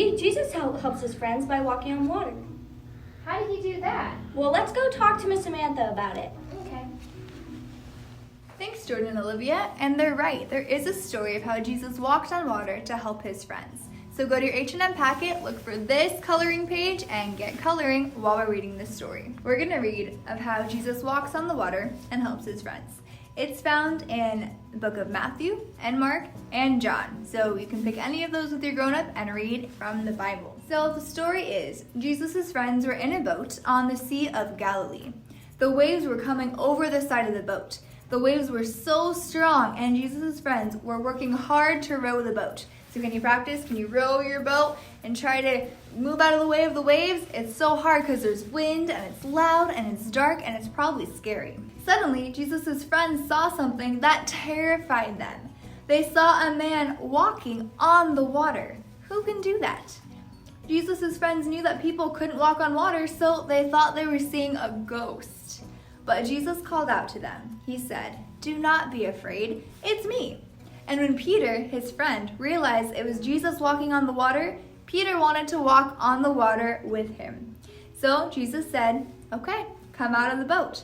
Maybe Jesus helps his friends by walking on water. How did he do that? Well, let's go talk to Miss Samantha about it. Okay. Thanks, Jordan and Olivia. And they're right. There is a story of how Jesus walked on water to help his friends. So go to your HNM Packet, look for this coloring page, and get coloring while we're reading this story. We're going to read of how Jesus walks on the water and helps his friends. It's found in the book of Matthew and Mark and John. So you can pick any of those with your grown-up and read from the Bible. So the story is, Jesus' friends were in a boat on the Sea of Galilee. The waves were coming over the side of the boat. The waves were so strong, and Jesus' friends were working hard to row the boat. So can you practice? Can you row your boat and try to move out of the way of the waves? It's so hard because there's wind, and it's loud, and it's dark, and it's probably scary. Suddenly, Jesus' friends saw something that terrified them. They saw a man walking on the water. Who can do that? Jesus' friends knew that people couldn't walk on water, so they thought they were seeing a ghost. But Jesus called out to them. He said, "Do not be afraid. It's me." And when Peter, his friend, realized it was Jesus walking on the water, Peter wanted to walk on the water with him. So Jesus said, "Okay, come out of the boat."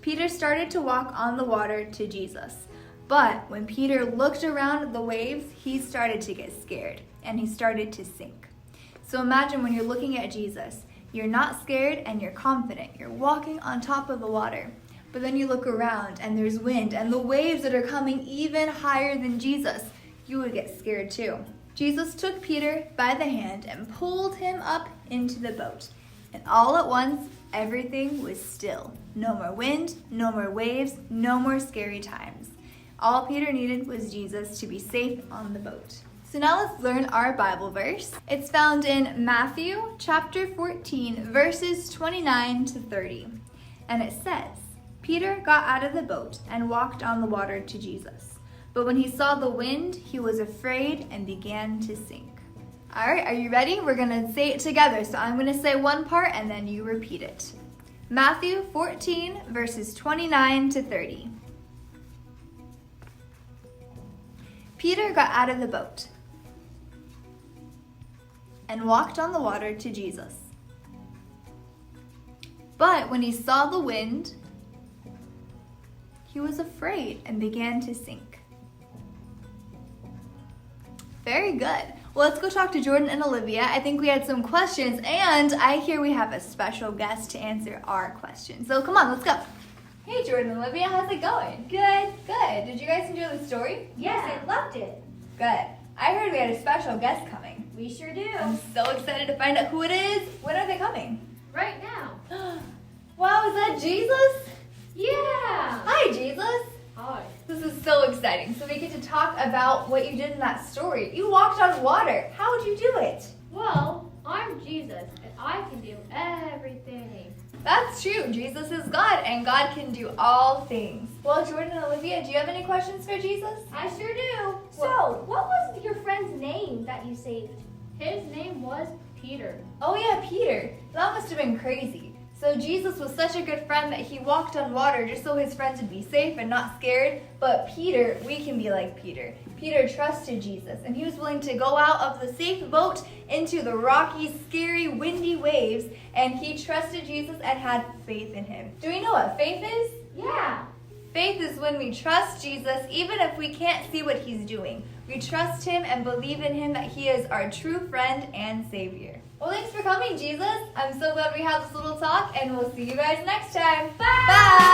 Peter started to walk on the water to Jesus. But when Peter looked around at the waves, he started to get scared and he started to sink. So imagine when you're looking at Jesus, you're not scared and you're confident. You're walking on top of the water. But then you look around and there's wind and the waves that are coming even higher than Jesus. You would get scared too. Jesus took Peter by the hand and pulled him up into the boat. And all at once, everything was still. No more wind, no more waves, no more scary times. All Peter needed was Jesus to be safe on the boat. So now let's learn our Bible verse. It's found in Matthew chapter 14, verses 29 to 30. And it says, "Peter got out of the boat and walked on the water to Jesus. But when he saw the wind, he was afraid and began to sink." All right, are you ready? We're going to say it together. So I'm going to say one part and then you repeat it. Matthew 14, verses 29 to 30. Peter got out of the boat and walked on the water to Jesus. But when he saw the wind, he was afraid and began to sink. Very good. Well, let's go talk to Jordan and Olivia. I think we had some questions, and I hear we have a special guest to answer our questions. So come on, let's go. Hey, Jordan and Olivia, how's it going? Good. Good. Did you guys enjoy the story? Yes, I loved it. Good. I heard we had a special guest coming. We sure do. I'm so excited to find out who it is. When are they coming? Right now. Wow, is that Jesus? Yeah. Hi, Jesus. Hi. This is so exciting. So we get to talk about what you did in that story. You walked on water. How would you do it? Well, I'm Jesus, and I can do everything. That's true. Jesus is God, and God can do all things. Well, Jordan and Olivia, do you have any questions for Jesus? I sure do. So, what was your friend's name that you saved? His name was Peter. Oh yeah, Peter. That must have been crazy. So Jesus was such a good friend that he walked on water just so his friends would be safe and not scared. But Peter, we can be like Peter. Peter trusted Jesus, and he was willing to go out of the safe boat into the rocky, scary, windy waves, and he trusted Jesus and had faith in him. Do we know what faith is? Yeah. Faith is when we trust Jesus even if we can't see what he's doing. We trust him and believe in him that he is our true friend and Savior. Well, thanks for coming, Jesus. I'm so glad we had this little talk, and we'll see you guys next time. Bye! Bye!